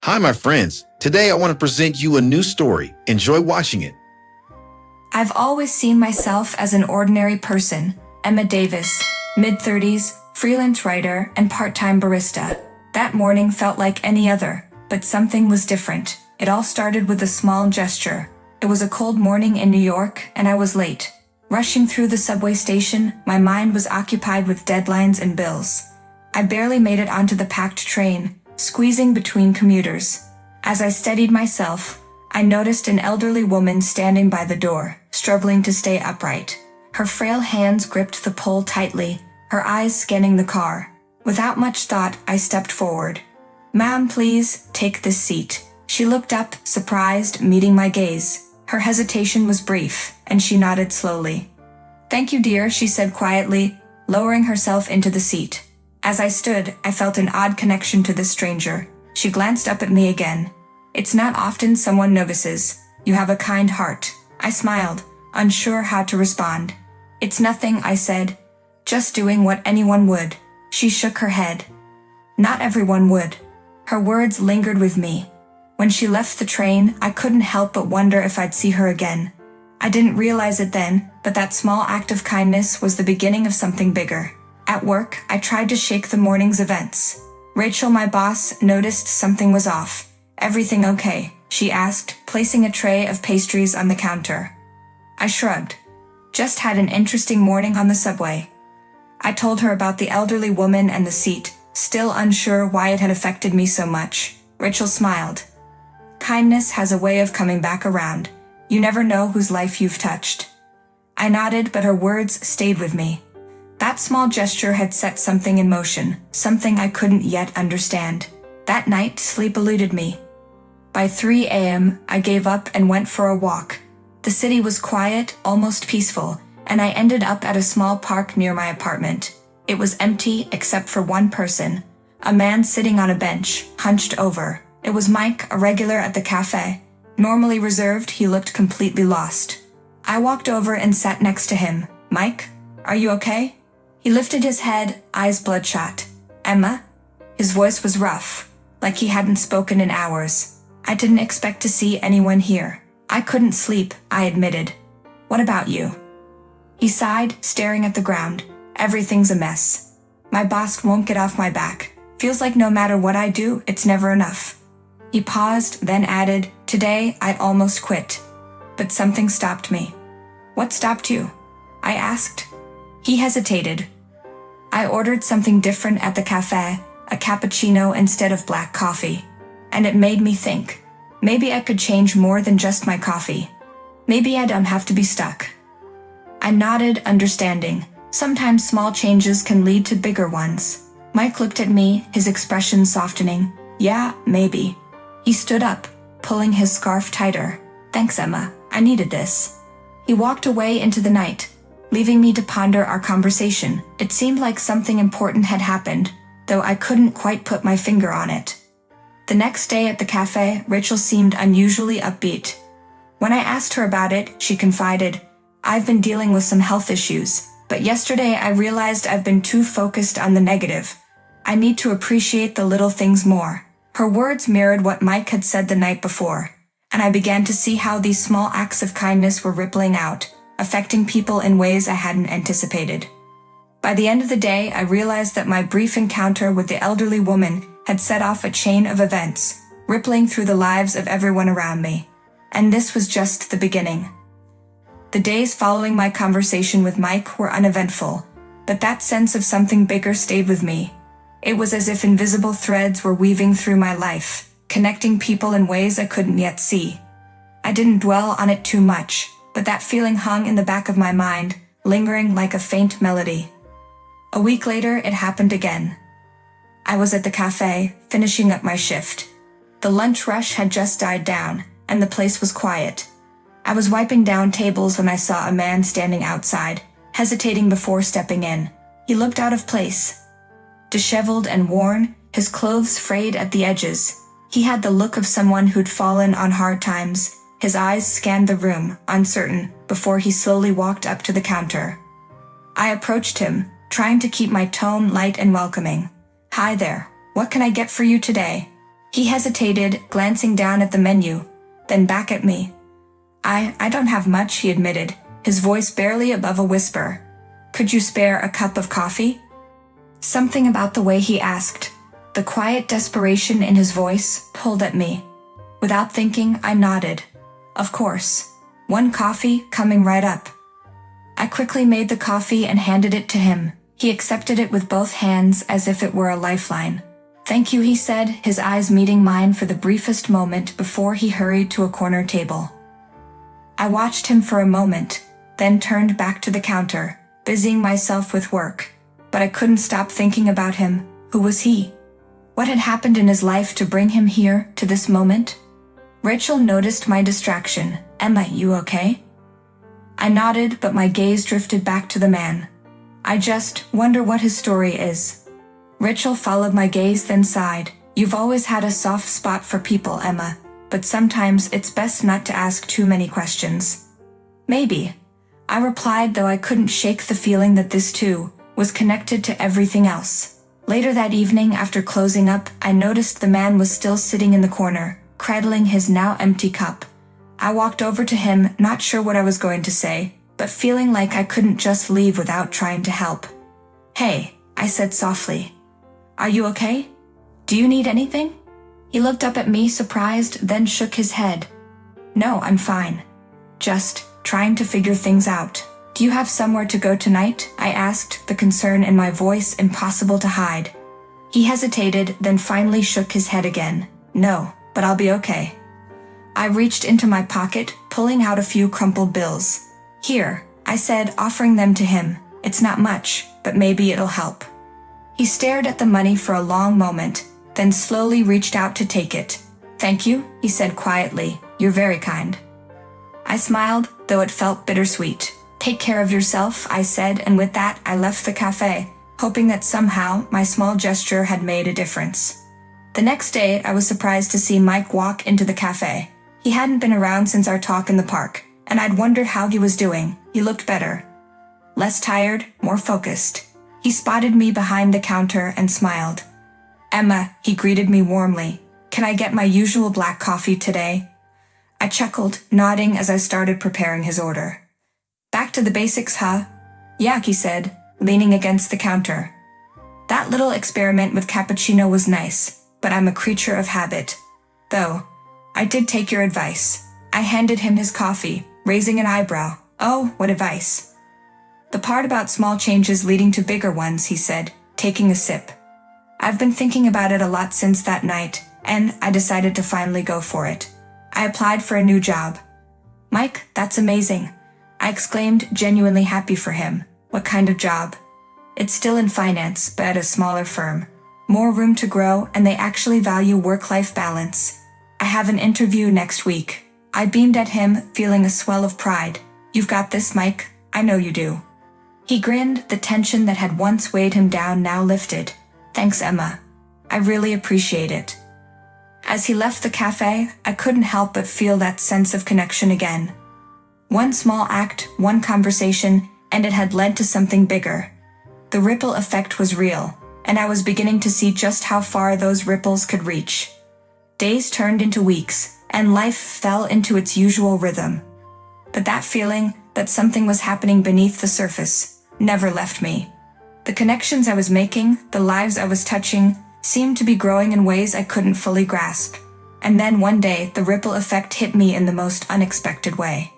Hi, my friends. Today I want to present you a new story. Enjoy watching it. I've always seen myself as an ordinary person. Emma Davis, mid-30s, freelance writer, and part-time barista. That morning felt like any other, but something was different. It all started with a small gesture. It was a cold morning in New York, and I was late. Rushing through the subway station, my mind was occupied with deadlines and bills. I barely made it onto the packed train, squeezing between commuters. As I steadied myself, I noticed an elderly woman standing by the door, struggling to stay upright. Her frail hands gripped the pole tightly, her eyes scanning the car. Without much thought, I stepped forward. "Ma'am, please, take this seat." She looked up, surprised, meeting my gaze. Her hesitation was brief, and she nodded slowly. "Thank you, dear," she said quietly, lowering herself into the seat. As I stood, I felt an odd connection to this stranger. She glanced up at me again. "It's not often someone notices. You have a kind heart." I smiled, unsure how to respond. "It's nothing," I said. "Just doing what anyone would." She shook her head. "Not everyone would." Her words lingered with me. When she left the train, I couldn't help but wonder if I'd see her again. I didn't realize it then, but that small act of kindness was the beginning of something bigger. At work, I tried to shake the morning's events. Rachel, my boss, noticed something was off. "Everything okay?" she asked, placing a tray of pastries on the counter. I shrugged. "Just had an interesting morning on the subway." I told her about the elderly woman and the seat, still unsure why it had affected me so much. Rachel smiled. "Kindness has a way of coming back around. You never know whose life you've touched." I nodded, but her words stayed with me. That small gesture had set something in motion, something I couldn't yet understand. That night, sleep eluded me. By 3 a.m., I gave up and went for a walk. The city was quiet, almost peaceful, and I ended up at a small park near my apartment. It was empty except for one person, a man sitting on a bench, hunched over. It was Mike, a regular at the cafe. Normally reserved, he looked completely lost. I walked over and sat next to him. "Mike, are you okay?" He lifted his head, eyes bloodshot. "Emma?" His voice was rough, like he hadn't spoken in hours. "I didn't expect to see anyone here. I couldn't sleep," I admitted. "What about you?" He sighed, staring at the ground. "Everything's a mess. My boss won't get off my back. Feels like no matter what I do, it's never enough." He paused, then added, "Today, I almost quit. But something stopped me." "What stopped you?" I asked. He hesitated. "I ordered something different at the cafe, a cappuccino instead of black coffee. And it made me think. Maybe I could change more than just my coffee. Maybe I don't have to be stuck." I nodded, understanding. Sometimes small changes can lead to bigger ones. Mike looked at me, his expression softening. "Yeah, maybe." He stood up, pulling his scarf tighter. "Thanks, Emma. I needed this." He walked away into the night, leaving me to ponder our conversation. It seemed like something important had happened, though I couldn't quite put my finger on it. The next day at the cafe, Rachel seemed unusually upbeat. When I asked her about it, she confided, "I've been dealing with some health issues, but yesterday I realized I've been too focused on the negative. I need to appreciate the little things more." Her words mirrored what Mike had said the night before, and I began to see how these small acts of kindness were rippling out, affecting people in ways I hadn't anticipated. By the end of the day, I realized that my brief encounter with the elderly woman had set off a chain of events, rippling through the lives of everyone around me. And this was just the beginning. The days following my conversation with Mike were uneventful, but that sense of something bigger stayed with me. It was as if invisible threads were weaving through my life, connecting people in ways I couldn't yet see. I didn't dwell on it too much, but that feeling hung in the back of my mind, lingering like a faint melody. A week later, it happened again. I was at the cafe, finishing up my shift. The lunch rush had just died down, and the place was quiet. I was wiping down tables when I saw a man standing outside, hesitating before stepping in. He looked out of place. Disheveled and worn, his clothes frayed at the edges. He had the look of someone who'd fallen on hard times. His eyes scanned the room, uncertain, before he slowly walked up to the counter. I approached him, trying to keep my tone light and welcoming. "Hi there, what can I get for you today?" He hesitated, glancing down at the menu, then back at me. I don't have much, he admitted, his voice barely above a whisper. Could you spare a cup of coffee? Something about the way he asked, the quiet desperation in his voice, pulled at me. Without thinking, I nodded. Of course. One coffee, coming right up. I quickly made the coffee and handed it to him. He accepted it with both hands as if it were a lifeline. Thank you, he said, his eyes meeting mine for the briefest moment before he hurried to a corner table. I watched him for a moment, then turned back to the counter, busying myself with work. But I couldn't stop thinking about him. Who was he? What had happened in his life to bring him here, to this moment? Rachel noticed my distraction. Emma, you okay? I nodded, but my gaze drifted back to the man. I just wonder what his story is. Rachel followed my gaze, then sighed. You've always had a soft spot for people, Emma, but sometimes it's best not to ask too many questions. Maybe. I replied, though I couldn't shake the feeling that this too was connected to everything else. Later that evening, after closing up, I noticed the man was still sitting in the corner, cradling his now empty cup. I walked over to him, not sure what I was going to say, but feeling like I couldn't just leave without trying to help. Hey, I said softly. Are you okay? Do you need anything? He looked up at me, surprised, then shook his head. No, I'm fine. Just trying to figure things out. Do you have somewhere to go tonight? I asked, the concern in my voice impossible to hide. He hesitated, then finally shook his head again. No, but I'll be okay. I reached into my pocket, pulling out a few crumpled bills. Here, I said, offering them to him. It's not much, but maybe it'll help. He stared at the money for a long moment, then slowly reached out to take it. Thank you, he said quietly. You're very kind. I smiled, though it felt bittersweet. Take care of yourself, I said, and with that I left the cafe, hoping that somehow my small gesture had made a difference. The next day, I was surprised to see Mike walk into the cafe. He hadn't been around since our talk in the park, and I'd wondered how he was doing. He looked better. Less tired, more focused. He spotted me behind the counter and smiled. Emma, he greeted me warmly. Can I get my usual black coffee today? I chuckled, nodding as I started preparing his order. Back to the basics, huh? Yeah, he said, leaning against the counter. That little experiment with cappuccino was nice, but I'm a creature of habit. Though, I did take your advice. I handed him his coffee, raising an eyebrow. Oh, what advice? The part about small changes leading to bigger ones, he said, taking a sip. I've been thinking about it a lot since that night, and I decided to finally go for it. I applied for a new job. Mike, that's amazing. I exclaimed, genuinely happy for him. What kind of job? It's still in finance, but at a smaller firm. More room to grow, and they actually value work-life balance. I have an interview next week. I beamed at him, feeling a swell of pride. You've got this, Mike. I know you do. He grinned, the tension that had once weighed him down now lifted. Thanks, Emma. I really appreciate it. As he left the cafe, I couldn't help but feel that sense of connection again. One small act, one conversation, and it had led to something bigger. The ripple effect was real, and I was beginning to see just how far those ripples could reach. Days turned into weeks, and life fell into its usual rhythm. But that feeling that something was happening beneath the surface never left me. The connections I was making, the lives I was touching, seemed to be growing in ways I couldn't fully grasp. And then one day, the ripple effect hit me in the most unexpected way.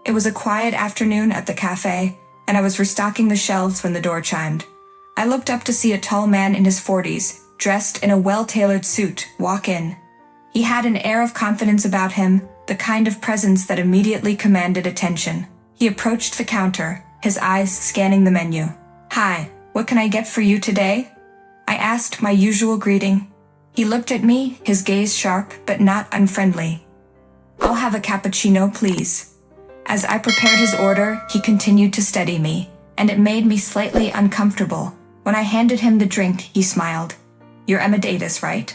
It was a quiet afternoon at the cafe, and I was restocking the shelves when the door chimed. I looked up to see a tall man in his 40s, dressed in a well-tailored suit, walk in. He had an air of confidence about him, the kind of presence that immediately commanded attention. He approached the counter, his eyes scanning the menu. Hi, what can I get for you today? I asked, my usual greeting. He looked at me, his gaze sharp but not unfriendly. I'll have a cappuccino, please. As I prepared his order, he continued to study me, and it made me slightly uncomfortable. When I handed him the drink, he smiled. You're Emma Davis, right?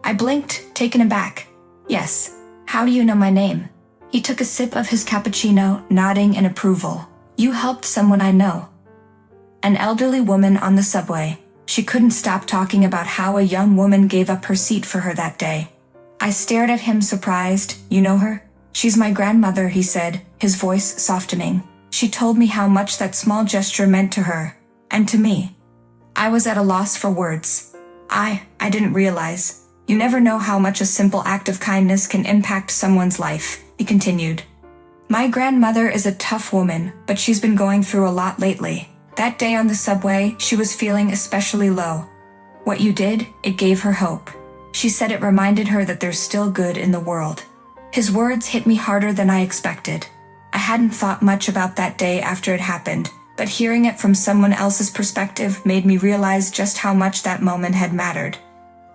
I blinked, taken aback. Yes. How do you know my name? He took a sip of his cappuccino, nodding in approval. You helped someone I know. An elderly woman on the subway. She couldn't stop talking about how a young woman gave up her seat for her that day. I stared at him surprised. You know her? She's my grandmother, he said, his voice softening. She told me how much that small gesture meant to her, and to me. I was at a loss for words. I didn't realize. You never know how much a simple act of kindness can impact someone's life, he continued. My grandmother is a tough woman, but she's been going through a lot lately. That day on the subway, she was feeling especially low. What you did, it gave her hope. She said it reminded her that there's still good in the world. His words hit me harder than I expected. I hadn't thought much about that day after it happened, but hearing it from someone else's perspective made me realize just how much that moment had mattered.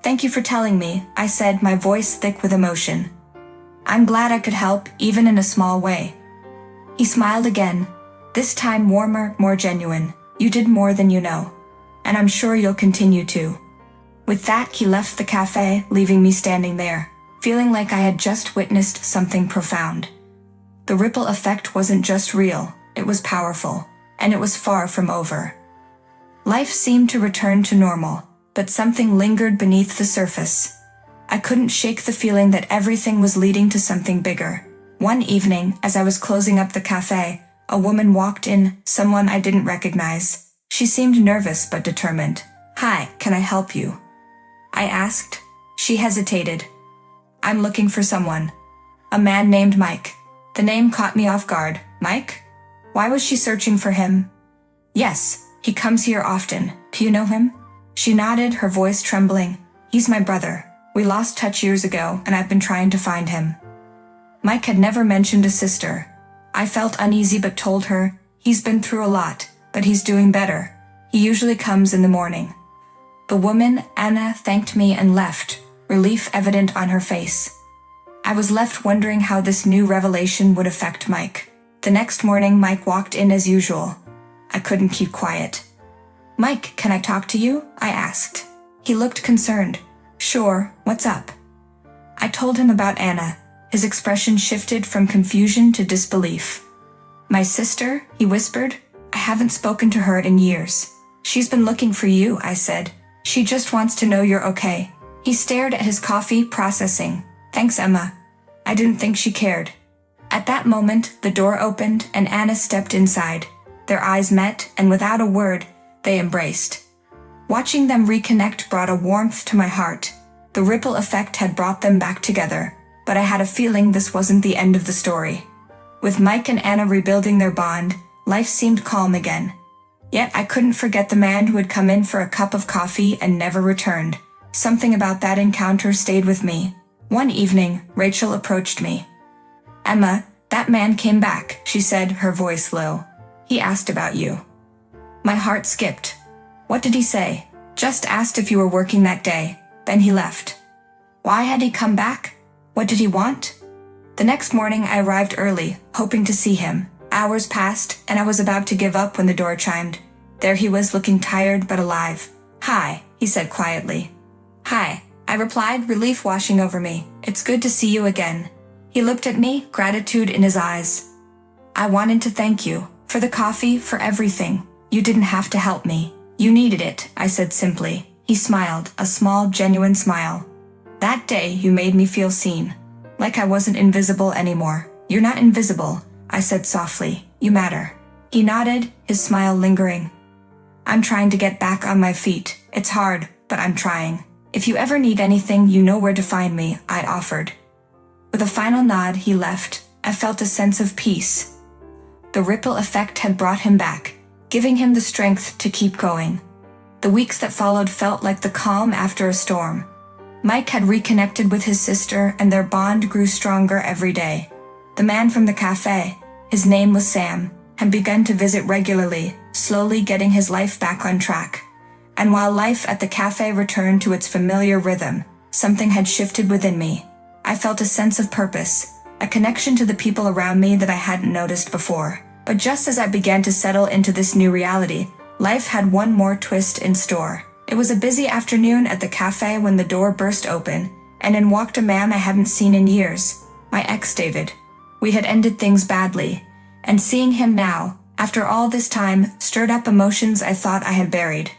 Thank you for telling me, I said, my voice thick with emotion. I'm glad I could help, even in a small way. He smiled again, this time warmer, more genuine. You did more than you know. And I'm sure you'll continue to. With that, he left the cafe, leaving me standing there, feeling like I had just witnessed something profound. The ripple effect wasn't just real, it was powerful, and it was far from over. Life seemed to return to normal, but something lingered beneath the surface. I couldn't shake the feeling that everything was leading to something bigger. One evening, as I was closing up the cafe, a woman walked in, someone I didn't recognize. She seemed nervous but determined. Hi, can I help you? I asked. She hesitated. I'm looking for someone. A man named Mike. The name caught me off guard. Mike? Why was she searching for him? Yes, he comes here often. Do you know him? She nodded, her voice trembling. He's my brother. We lost touch years ago, and I've been trying to find him. Mike had never mentioned a sister. I felt uneasy but told her, he's been through a lot, but he's doing better. He usually comes in the morning. The woman, Anna, thanked me and left, relief evident on her face. I was left wondering how this new revelation would affect Mike. The next morning, Mike walked in as usual. I couldn't keep quiet. Mike, can I talk to you? I asked. He looked concerned. Sure, what's up? I told him about Anna. His expression shifted from confusion to disbelief. My sister, he whispered. I haven't spoken to her in years. She's been looking for you, I said. She just wants to know you're okay. He stared at his coffee, processing. Thanks, Emma. I didn't think she cared. At that moment, the door opened and Anna stepped inside. Their eyes met, and without a word, they embraced. Watching them reconnect brought a warmth to my heart. The ripple effect had brought them back together, but I had a feeling this wasn't the end of the story. With Mike and Anna rebuilding their bond, life seemed calm again. Yet I couldn't forget the man who had come in for a cup of coffee and never returned. Something about that encounter stayed with me. One evening, Rachel approached me. Emma, that man came back, she said, her voice low. He asked about you. My heart skipped. What did he say? Just asked if you were working that day. Then he left. Why had he come back? What did he want? The next morning I arrived early, hoping to see him. Hours passed, and I was about to give up when the door chimed. There he was, looking tired but alive. Hi, he said quietly. Hi, I replied, relief washing over me. It's good to see you again. He looked at me, gratitude in his eyes. I wanted to thank you. For the coffee, for everything. You didn't have to help me. You needed it, I said simply. He smiled, a small, genuine smile. That day, you made me feel seen. Like I wasn't invisible anymore. You're not invisible, I said softly. You matter. He nodded, his smile lingering. I'm trying to get back on my feet. It's hard, but I'm trying. If you ever need anything, you know where to find me, I offered. With a final nod, he left. I felt a sense of peace. The ripple effect had brought him back, giving him the strength to keep going. The weeks that followed felt like the calm after a storm. Mike had reconnected with his sister, and their bond grew stronger every day. The man from the cafe, his name was Sam, had begun to visit regularly, slowly getting his life back on track. And while life at the cafe returned to its familiar rhythm, something had shifted within me. I felt a sense of purpose, a connection to the people around me that I hadn't noticed before. But just as I began to settle into this new reality, life had one more twist in store. It was a busy afternoon at the cafe when the door burst open, and in walked a man I hadn't seen in years, my ex David. We had ended things badly, and seeing him now, after all this time, stirred up emotions I thought I had buried.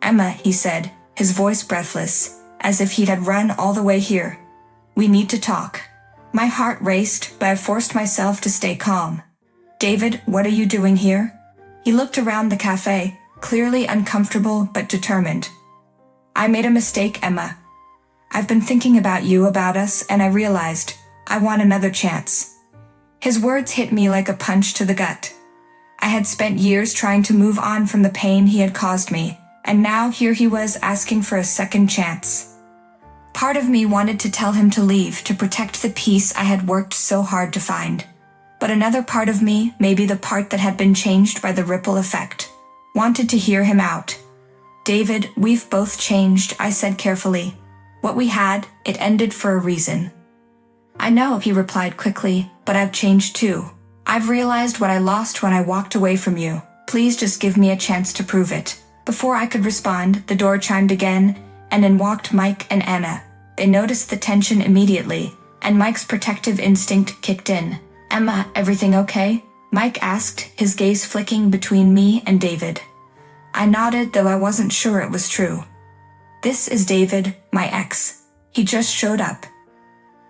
Emma, he said, his voice breathless, as if he'd had run all the way here. We need to talk. My heart raced, but I forced myself to stay calm. David, what are you doing here? He looked around the cafe, clearly uncomfortable but determined. I made a mistake, Emma. I've been thinking about you, about us, and I realized I want another chance. His words hit me like a punch to the gut. I had spent years trying to move on from the pain he had caused me, and now here he was asking for a second chance. Part of me wanted to tell him to leave to protect the peace I had worked so hard to find. But another part of me, maybe the part that had been changed by the ripple effect, wanted to hear him out. David, we've both changed, I said carefully. What we had, it ended for a reason. I know, he replied quickly, but I've changed too. I've realized what I lost when I walked away from you. Please just give me a chance to prove it. Before I could respond, the door chimed again, and in walked Mike and Anna. They noticed the tension immediately, and Mike's protective instinct kicked in. Emma, everything okay? Mike asked, his gaze flicking between me and David. I nodded, though I wasn't sure it was true. This is David, my ex. He just showed up.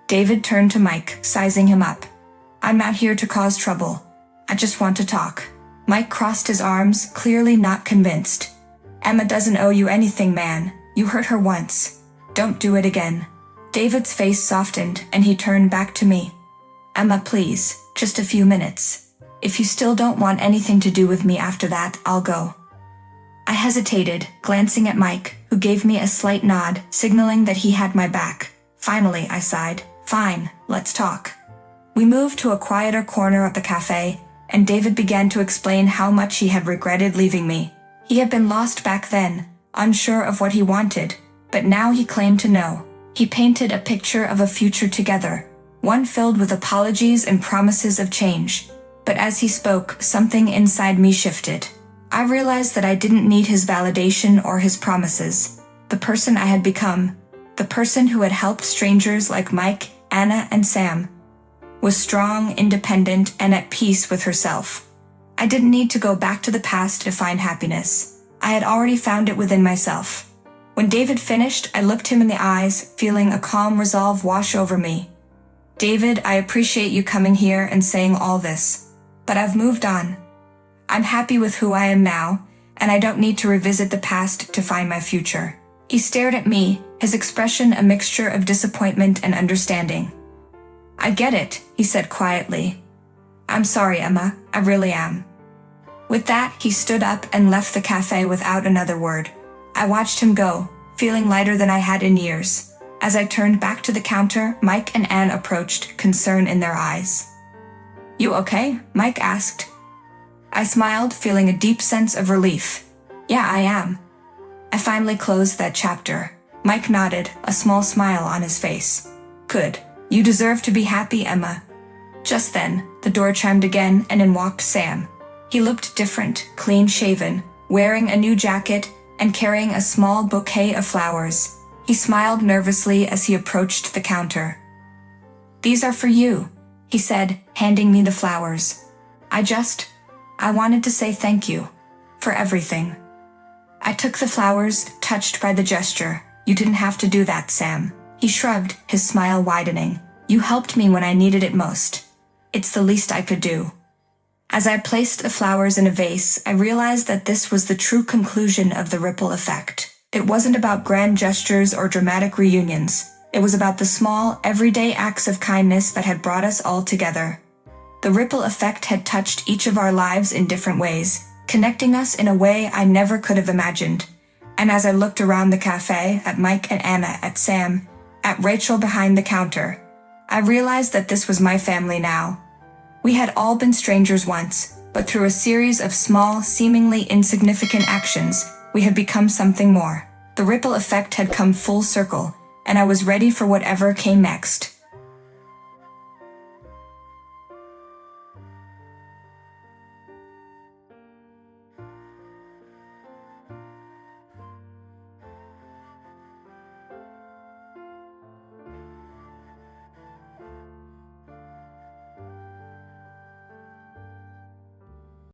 David turned to Mike, sizing him up. I'm not here to cause trouble. I just want to talk. Mike crossed his arms, clearly not convinced. Emma doesn't owe you anything, man. You hurt her once. Don't do it again. David's face softened, and he turned back to me. Emma, please, just a few minutes. If you still don't want anything to do with me after that, I'll go. I hesitated, glancing at Mike, who gave me a slight nod, signaling that he had my back. Finally, I sighed. Fine, let's talk. We moved to a quieter corner of the cafe, and David began to explain how much he had regretted leaving me. He had been lost back then, unsure of what he wanted, but now he claimed to know. He painted a picture of a future together, one filled with apologies and promises of change. But as he spoke, something inside me shifted. I realized that I didn't need his validation or his promises. The person I had become, the person who had helped strangers like Mike, Anna, and Sam, was strong, independent, and at peace with herself. I didn't need to go back to the past to find happiness. I had already found it within myself. When David finished, I looked him in the eyes, feeling a calm resolve wash over me. David, I appreciate you coming here and saying all this, but I've moved on. I'm happy with who I am now, and I don't need to revisit the past to find my future. He stared at me, his expression a mixture of disappointment and understanding. I get it, he said quietly. I'm sorry, Emma, I really am. With that, he stood up and left the cafe without another word. I watched him go, feeling lighter than I had in years. As I turned back to the counter, Mike and Anne approached, concern in their eyes. You okay? Mike asked. I smiled, feeling a deep sense of relief. Yeah, I am. I finally closed that chapter. Mike nodded, a small smile on his face. Good. You deserve to be happy, Emma. Just then, the door chimed again, and in walked Sam. He looked different, clean-shaven, wearing a new jacket, and carrying a small bouquet of flowers. He smiled nervously as he approached the counter. These are for you, he said, handing me the flowers. I wanted to say thank you. For everything. I took the flowers, touched by the gesture. You didn't have to do that, Sam. He shrugged, his smile widening. You helped me when I needed it most. It's the least I could do. As I placed the flowers in a vase, I realized that this was the true conclusion of the ripple effect. It wasn't about grand gestures or dramatic reunions. It was about the small, everyday acts of kindness that had brought us all together. The ripple effect had touched each of our lives in different ways, connecting us in a way I never could have imagined. And as I looked around the cafe, at Mike and Anna, at Sam, at Rachel behind the counter, I realized that this was my family now. We had all been strangers once, but through a series of small, seemingly insignificant actions, we had become something more. The ripple effect had come full circle, and I was ready for whatever came next.